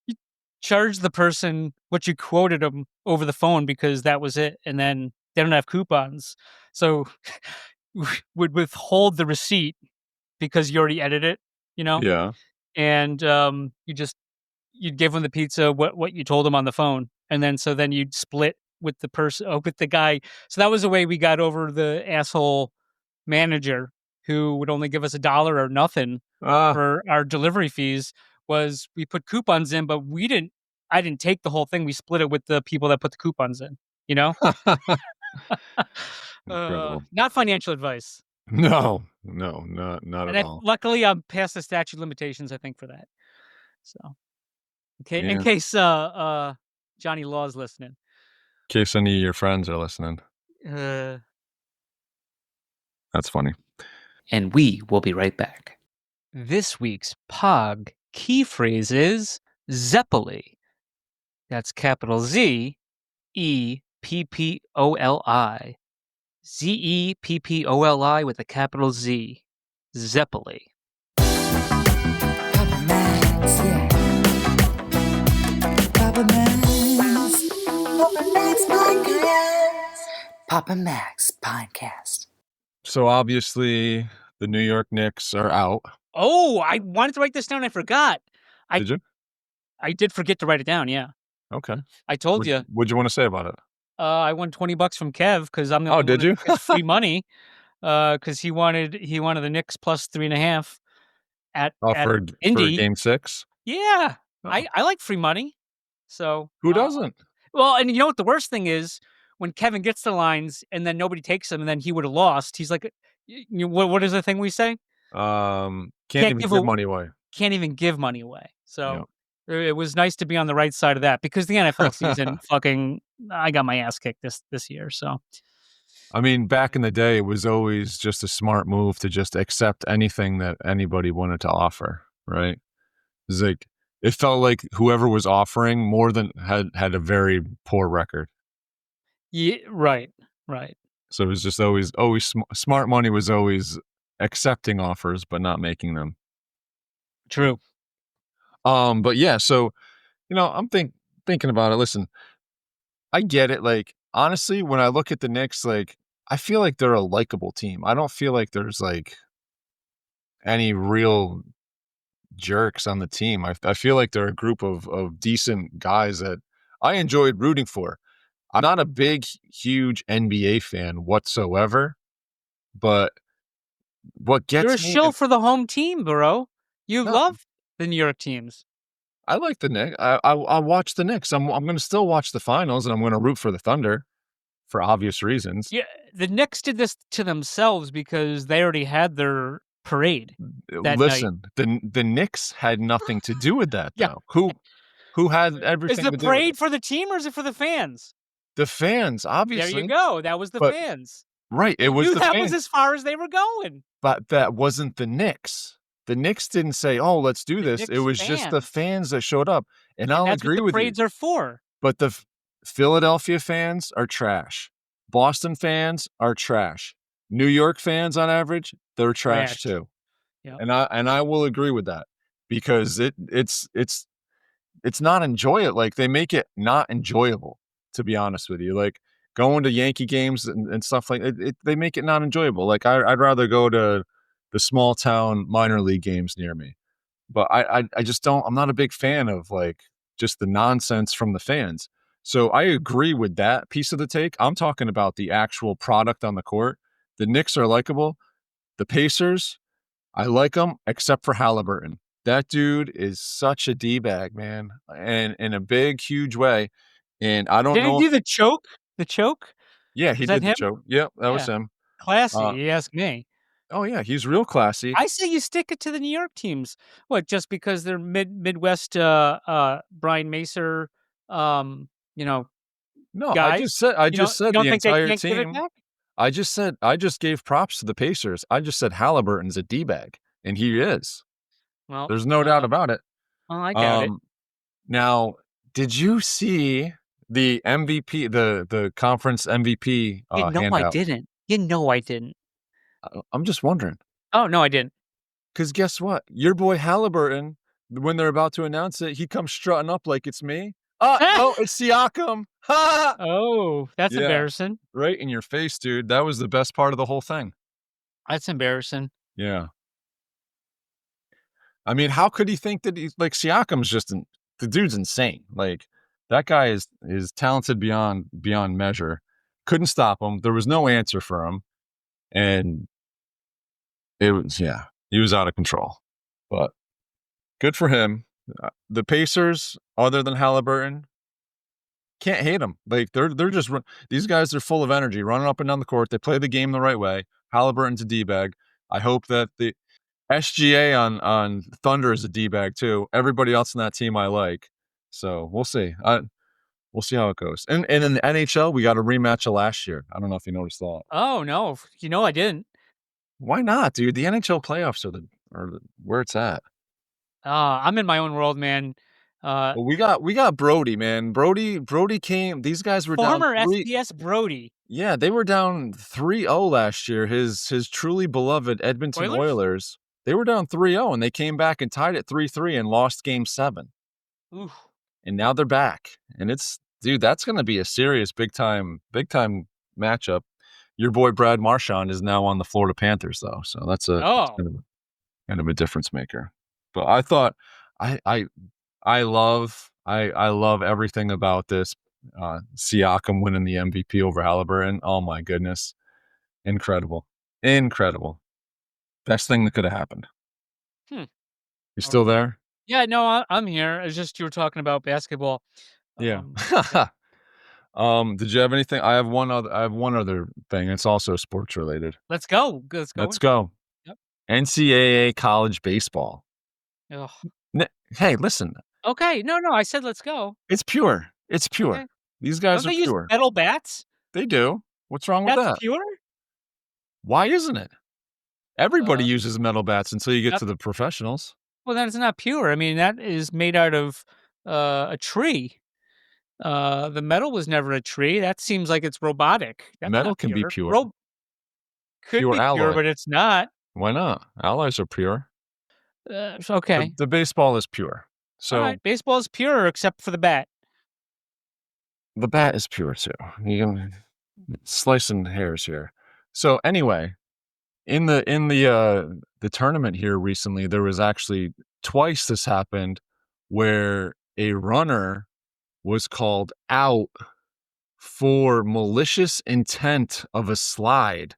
you charge the person what you quoted them over the phone because that was it, and then they don't have coupons, so would withhold the receipt because you already edited it, Yeah. and you'd give them the pizza what you told them on the phone, and then you'd split with the person with the guy. So that was the way we got over the asshole manager who would only give us $1 or nothing for our delivery fees. Was we put coupons in, but I didn't take the whole thing. We split it with the people that put the coupons in. Incredible. Not financial advice. No, not at all. Luckily, I'm past the statute of limitations, I think, for that. So, okay, in Yeah. case Johnny Law's listening. In case any of your friends are listening. That's funny. And we will be right back. This week's POG key phrase is Zeppoli. That's capital Z, EPPOLI. ZEPPOLI with a capital Z. Zeppoli. Papa Max, yeah. Papa Max. Papa Max Podcast. Papa Max Podcast. So obviously the New York Knicks are out. Oh, I wanted to write this down. I forgot. Did you? I did forget to write it down. Yeah. Okay. I told you. What'd you want to say about it? I won $20 from Kev because I'm the Oh, only did one you? that gets free money. Because he wanted the Knicks plus 3.5 at For Indy. Game 6? Yeah, Oh. I like free money. So Who doesn't? Well, and you know what the worst thing is when Kevin gets the lines and then nobody takes them and then he would have lost. He's like, what is the thing we say? Can't even give money away. Can't even give money away. So it was nice to be on the right side of that because the NFL season I got my ass kicked this year. So. I mean, back in the day, it was always just a smart move to just accept anything that anybody wanted to offer, right? It's like It felt like whoever was offering more than had a very poor record. Yeah, right. So it was just always smart money was always accepting offers but not making them. True. But yeah, so I'm thinking about it. Listen, I get it. Like honestly, when I look at the Knicks, like I feel like they're a likable team. I don't feel like there's like any real jerks on the team. I feel like they're a group of decent guys that I enjoyed rooting for. I'm not a big, huge NBA fan whatsoever, but what You're a gets me, shill and for the home team, bro. You no, love the New York teams. I like the Knicks. I watch the Knicks. I'm going to still watch the finals, and I'm going to root for the Thunder for obvious reasons. Yeah, the Knicks did this to themselves because they already had their parade that night. Listen, the Knicks had nothing to do with that, Yeah. though. Who had Is everything the to do with it? parade for the team or is it for the fans? The fans, There obviously. you go. That was the But fans. right, it You was knew the that was fans. as far as they were going. But that wasn't the Knicks. The Knicks didn't say, "Oh, let's do The this." It Knicks was just the fans. fans that showed up. And And I'll that's what agree the with you. parades are for. But the Philadelphia fans are trash. Boston fans are trash. New York fans on average, they're trash too. Yep. And I will agree with that because it's not enjoyable. Like they make it not enjoyable, to be honest with you. Like going to Yankee games and stuff like it, they make it not enjoyable. Like I'd rather go to the small town minor league games near me. But I just don't. I'm not a big fan of like just the nonsense from the fans. So I agree with that piece of the take. I'm talking about the actual product on the court. The Knicks are likable. The Pacers, I like them except for Halliburton. That dude is such a D-bag, man, and in a big, huge way. And I don't Did he know do if the choke? The choke? yeah, he Was that did the him? choke. Yep, that was Yeah. him. Classy, Uh, you ask me. oh yeah, he's real classy. I say you stick it to the New York teams. What, just because they're Midwest, Brian Macer, you know, No, guys? I You just don't you said don't the think they entire can't give it team. back? I just gave props to the Pacers. I just said Halliburton's a D-bag, and he is. Well, There's no doubt about it. I doubt it. Now, did you see the MVP, the conference MVP You know I handout? didn't. You know I didn't. I'm just wondering, Oh, no, I didn't. because guess what? Your boy Halliburton, when they're about to announce it, he comes strutting up like it's me. No, it's Siakam. Ha! Oh, that's Yeah, embarrassing. right in your face, dude. That was the best part of the whole thing. That's embarrassing. Yeah. I mean, how could he think that he's like Siakam's the dude's insane. Like that guy is talented beyond measure. Couldn't stop him. There was no answer for him. And it was he was out of control. But good for him. The Pacers, other than Halliburton, can't hate them. Like they're just these guys are full of energy, running up and down the court. They play the game the right way. Halliburton's a D-bag. I hope that the SGA on Thunder is a D-bag too. Everybody else in that team I like. So we'll see. We'll see how it goes. And in the NHL, we got a rematch of last year. I don't know if you noticed that. Oh, no. You know I didn't. Why not, dude? The NHL playoffs are where it's at. I'm in my own world, man. Well, we got Brody, man. Brody came. These guys were down Former 3. SPS Brody. Yeah, they were down 3-0 last year. His truly beloved Edmonton Oilers. They were down 3-0 and they came back and tied it 3-3 and lost game 7. Oof. And now they're back. And that's going to be a serious big time matchup. Your boy Brad Marchand is now on the Florida Panthers though. So that's kind of a difference maker. But I thought I love everything about this. Siakam winning the MVP over Halliburton. Oh my goodness. Incredible. Best thing that could have happened. You still there? Yeah, no, I'm here. It's just you were talking about basketball. Yeah. Did you have anything? I have one other thing. It's also sports related. Let's go. Let's go. Yep. NCAA college baseball. Ugh. Hey, listen. Okay. No, I said let's go. It's pure. Okay. These guys Don't are they pure. use metal bats? They do. What's wrong with that? That's pure? Why isn't it? Everybody uses metal bats until you get to the professionals. Well, then it's not pure. I mean, that is made out of a tree. The metal was never a tree. That seems like it's robotic. That's Metal not can be pure. pure. Could Pure be pure, alloy. but it's not. Why not? Alloys are pure. Okay. The baseball is pure. All So right. Baseball is pure except for the bat. the bat is pure too. You can slicing hairs here. So anyway, in the tournament here recently, there was actually twice this happened where a runner was called out for malicious intent of a slide,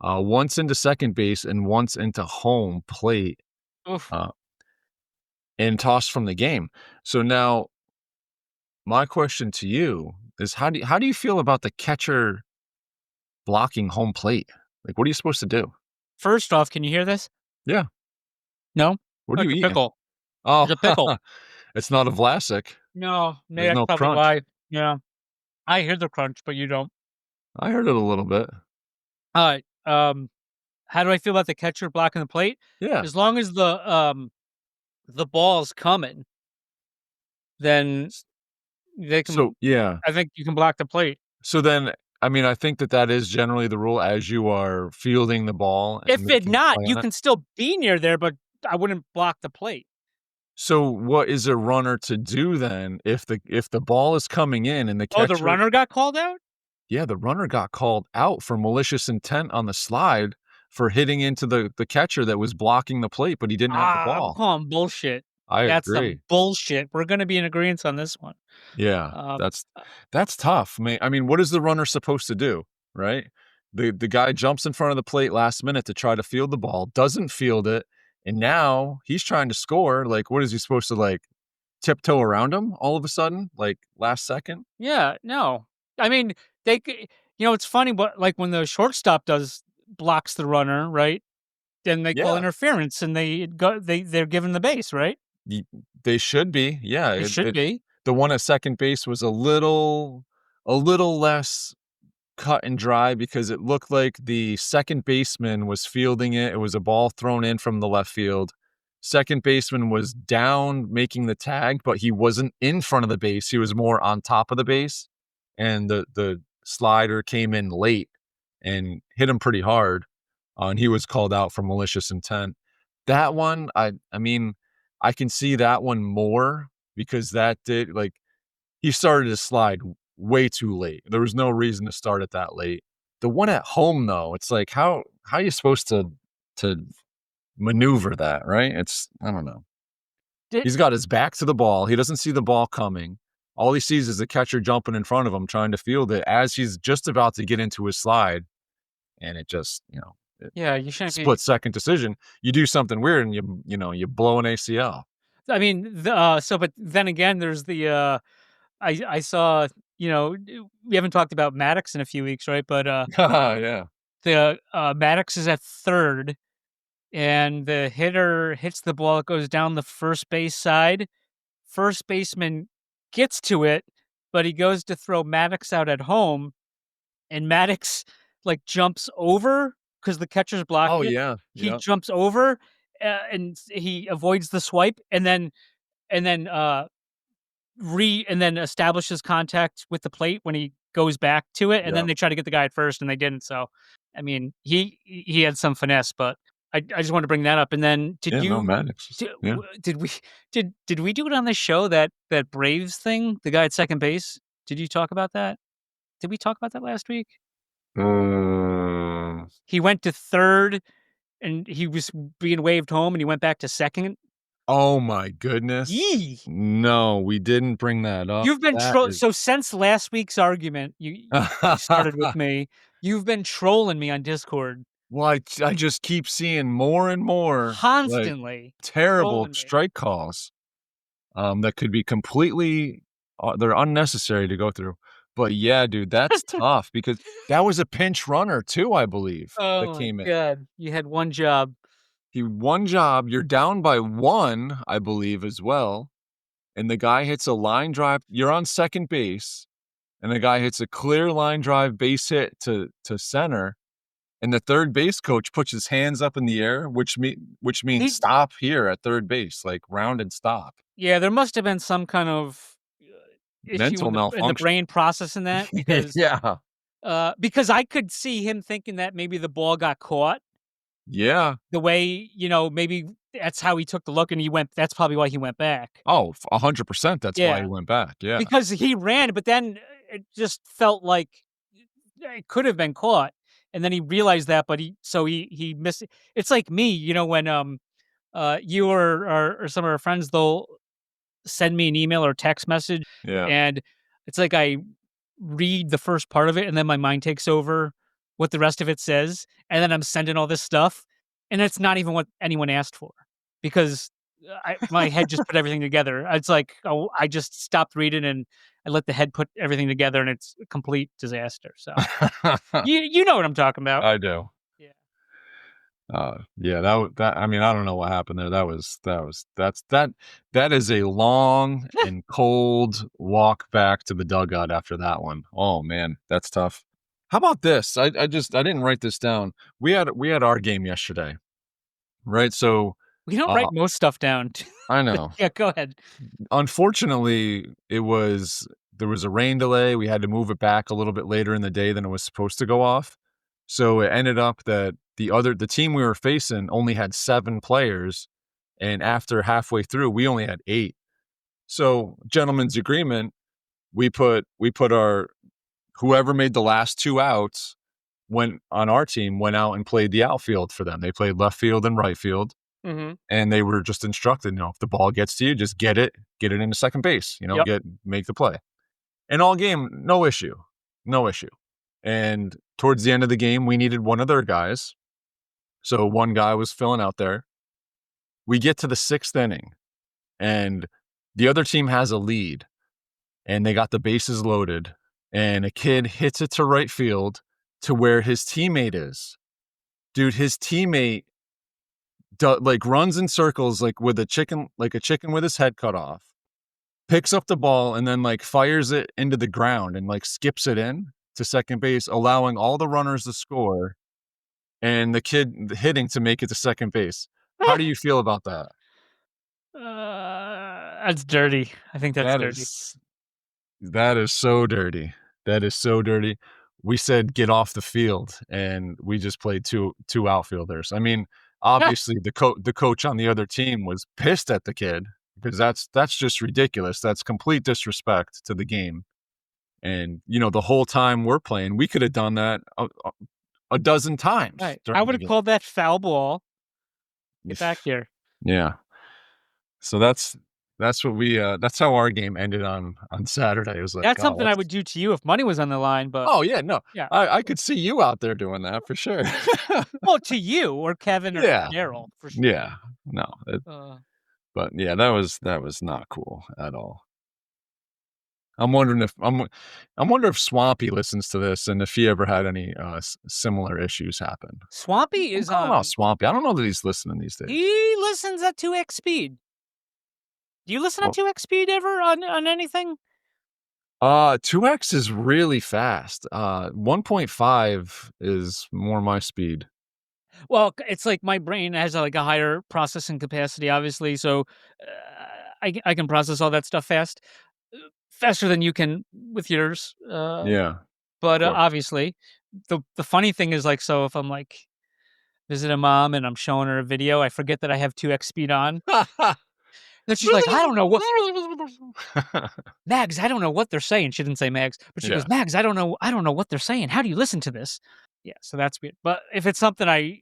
once into second base and once into home plate, Oof. uh, and tossed from the game. So now my question to you is how do you feel about the catcher blocking home plate? Like, what are you supposed to do? First off, can you hear this? Yeah. No? What are Like you a eating? pickle. Oh, There's a pickle. it's not a Vlasic. No, maybe There's that's no probably crunch. why. Yeah. I hear the crunch, but you don't. I heard it a little bit. All right. How do I feel about the catcher blocking the plate? Yeah. As long as the ball's coming, then they So can yeah. I think you can block the plate. So then, I mean, I think that is generally the rule as you are fielding the ball and If it making a not, play you on it. can still be near there, but I wouldn't block the plate. So what is a runner to do then if the ball is coming in and the Oh, the catcher runner got called out? yeah, the runner got called out for malicious intent on the slide for hitting into the catcher that was blocking the plate, but he didn't have the I'm ball. calling bullshit. I That's agree. some bullshit. We're gonna be in agreement on this one. Yeah, Um, uh, that's tough. I mean, what is the runner supposed to do, right? The guy jumps in front of the plate last minute to try to field the ball, doesn't field it, and now he's trying to score. Like, what is he supposed to like tiptoe around him all of a sudden, like last second? yeah, no. I mean, it's funny, but like when the shortstop blocks the runner, right? Then they call Yeah, interference and they're given the base, right? y- they should be. Yeah, It should it be. the one at second base was a little less cut and dry because it looked like the second baseman was fielding it. It was a ball thrown in from the left field. Second baseman was down making the tag, but he wasn't in front of the base. He was more on top of the base. And the slider came in late and hit him pretty hard. And he was called out for malicious intent. That one, I mean, I can see that one more because that did like he started to slide way too late. There was no reason to start it that late. The one at home though, it's like how are you supposed to maneuver that, right? It's I don't know. Did He's got his back to the ball. He doesn't see the ball coming. All he sees is the catcher jumping in front of him trying to field it as he's just about to get into his slide and it just, yeah, you shouldn't be. split second decision. You do something weird and you blow an ACL. I mean, but then again, there's I saw, we haven't talked about Maddox in a few weeks, right? But Yeah. the Maddox is at third, and the hitter hits the ball. It goes down the first base side. First baseman gets to it, but he goes to throw Maddox out at home, and Maddox like jumps over because the catcher's Oh blocking it. yeah. He Yeah. jumps over, and he avoids the swipe, and then and then establishes contact with the plate when he goes back to it, and Yeah. then they try to get the guy at first, and they didn't. So, I mean, he had some finesse, but I just wanted to bring that up. And then, Yeah, no, Maddox. Yeah. did we do it on the show that Braves thing? The guy at second base. Did you talk about that? Did we talk about that last week? Uh, He went to third, and he was being waved home, and he went back to second. oh my goodness. Yee! No, we didn't bring that up. You've been That is so since last week's argument, you started with me. You've been trolling me on Discord Well, I just keep seeing more and more, like, constantly. terrible Trolling me. strike calls, that could be completely they're unnecessary to go through. But yeah, dude, that's tough because that was a pinch runner too, I believe, that Oh my came in. god, you had one job. He one job, you're down by 1, I believe, as well, and the guy hits a line drive. You're on second base, and the guy hits a clear line drive base hit to center, And the third base coach puts his hands up in the air, which means He- stop here at third base, like round and stop. Yeah, there must have been some kind of issue Mental in the malfunction. brain processing that because Yeah. because I could see him thinking that maybe the ball got caught Yeah. the way, maybe that's how he took the look and that's probably why he went back. Oh, 100%. That's why Yeah. he went back. Yeah. Because he ran, but then it just felt like it could have been caught. And then he realized that, but he missed it. It's like me, when you or some of our friends, they'll send me an email or text message, Yeah. and it's like I read the first part of it, and then my mind takes over what the rest of it says, and then I'm sending all this stuff, and it's not even what anyone asked for because my head just put everything together. It's like, oh, I just stopped reading and I let the head put everything together, and it's a complete disaster. So you know what I'm talking about. I do. Yeah. Yeah, that I mean, I don't know what happened there. That is a long and cold walk back to the dugout after that one. Oh man, that's tough. How about this? I didn't write this down. We had our game yesterday, right? So We don't write most stuff down. I know. Yeah, go ahead. Unfortunately, there was a rain delay. We had to move it back a little bit later in the day than it was supposed to go off. So it ended up that the team we were facing only had 7 players, and after halfway through, we only had 8. So, gentleman's agreement, we put our whoever made the last 2 outs went out and played the outfield for them. They played left field and right field. Mm-hmm. And they were just instructed, if the ball gets to you, just get it into second base, Yep. make the play. And all game, no issue. And towards the end of the game, we needed one of their guys. So one guy was filling out there. We get to the 6th inning and the other team has a lead and they got the bases loaded and a kid hits it to right field to where his teammate is. Dude, his teammate runs in circles with a chicken with his head cut off, picks up the ball and then fires it into the ground and skips it in to second base, allowing all the runners to score and the kid hitting to make it to second base. How do you feel about that? That's dirty. I think that's dirty. That is so dirty. That is so dirty. We said get off the field and we just played two outfielders. I mean, obviously the coach on the other team was pissed at the kid because that's just ridiculous. That's complete disrespect to the game. And the whole time we're playing, we could have done that a dozen times. Right. I would have called that foul ball. Get back here. Yeah. So that's what that's how our game ended on Saturday. It was like, that's something I would do to you if money was on the line. But yeah, I could see you out there doing that for sure. Well, to you or Kevin or Daryl for sure. Yeah, no, but yeah, that was not cool at all. I'm wondering if Swampy listens to this and if he ever had any similar issues happen. Swampy is on Swampy. I don't know that he's listening these days. He listens at 2x speed. Do you listen at 2x speed ever on anything? 2x is really fast. 1.5 is more my speed. Well, it's like my brain has a higher processing capacity, obviously, so I can process all that stuff faster than you can with yours. Yeah. But obviously, the funny thing is so if I'm visiting mom and I'm showing her a video, I forget that I have 2x speed on. Then she's like, I don't know what Mags, I don't know what they're saying. She didn't say Mags, but she goes, Mags, I don't know what they're saying. How do you listen to this? Yeah, so that's weird. But if it's something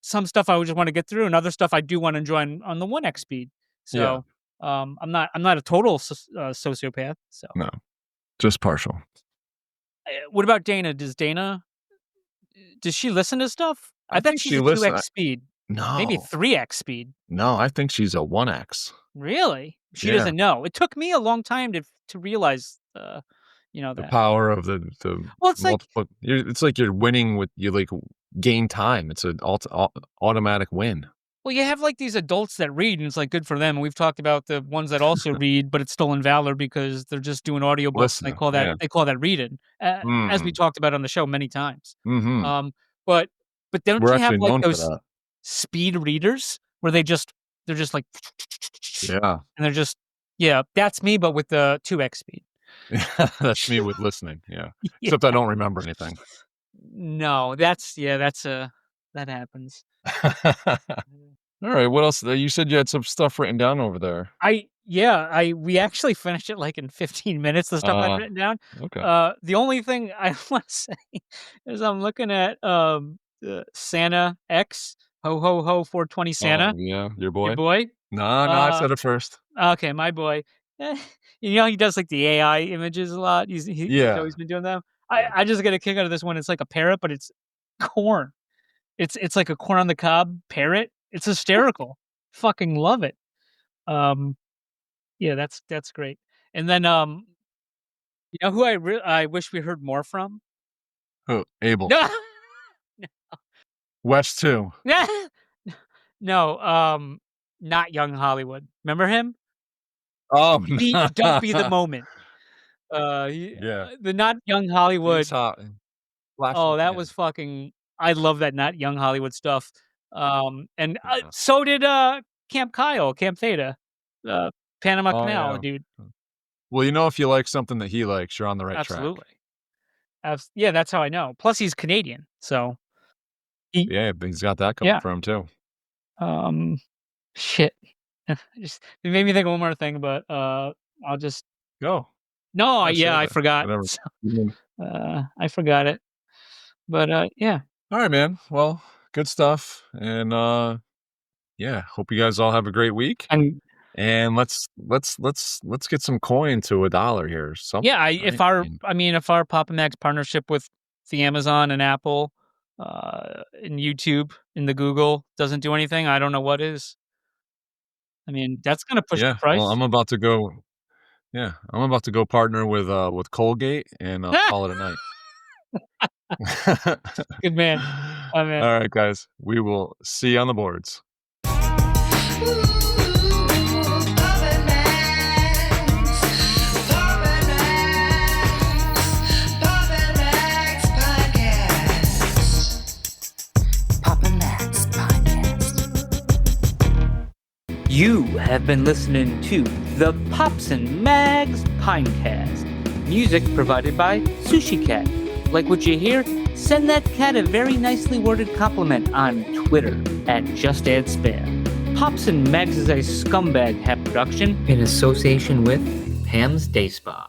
some stuff I would just want to get through, and other stuff I do want to enjoy on the 1x speed. So I'm not a total sociopath. So no, just partial. What about Dana? Does she listen to stuff? I bet she's a 2x speed. No, maybe 3x speed. No, I think she's a 1x. Really? She doesn't know. It took me a long time to realize, the power of the well, it's multiple. It's like you're winning with you gain time. It's an automatic win. Well, you have these adults that read, and it's good for them. And we've talked about the ones that also read, but it's still invalid because they're just doing audiobooks. They call that reading, as we talked about on the show many times. Mm-hmm. But don't We're you have actually like known for those that. speed readers where they're just like, Yeah. and they're just that's me, but with the 2x speed. That's me with listening. Yeah. Yeah. Except I don't remember anything. No, that happens. All right. What else? You said you had some stuff written down over there. We actually finished it like in 15 minutes, the stuff I'd written down. Okay. The only thing I want to say is I'm looking at Santa X, ho ho ho 420 Santa. Yeah, your boy. Your boy? No, I said it first. Okay, my boy. You know, he does like the AI images a lot. He's always been doing them. I just get a kick out of this one. It's like a parrot, but it's corn. It's like a corn on the cob parrot. It's hysterical. Fucking love it. Yeah, that's great. And then you know who I wish we heard more from? Who? Abel. No, West 2. no, not Young Hollywood. Remember him? Oh, Don't be the moment. Yeah. The not Young Hollywood. He's hot. Oh, that was fucking. I love that not Young Hollywood stuff. And Yeah. so did Camp Kyle, Camp Theta, Panama Oh, Canal, yeah. dude. Well, you know, if you like something that he likes, you're on the right track. Absolutely. Yeah, that's how I know. Plus, he's Canadian, so Yeah, but he's got that coming for him too. shit. Just it made me think of one more thing, but I'll just Go. no. Yeah, Yeah, say I that. forgot. Whatever. So, I forgot it. But yeah. All right, man. Well, good stuff. And yeah, hope you guys all have a great week. And let's get some coin to $1 here. Something, yeah, right? if our Papa Max partnership with the Amazon and Apple, in YouTube, in the Google doesn't do anything, I don't know what is. I mean, that's gonna push the price. Well, I'm about to go. Yeah, I'm about to go partner with Colgate and call it a night. Good man. Oh, man. All right, guys. We will see you on the boards. You have been listening to the Pops and Mags Pinecast. Music provided by Sushi Cat. Like what you hear? Send that cat a very nicely worded compliment on Twitter @JustAddSpam. Pops and Mags is a Scumbag Hat production in association with Pam's Day Spa.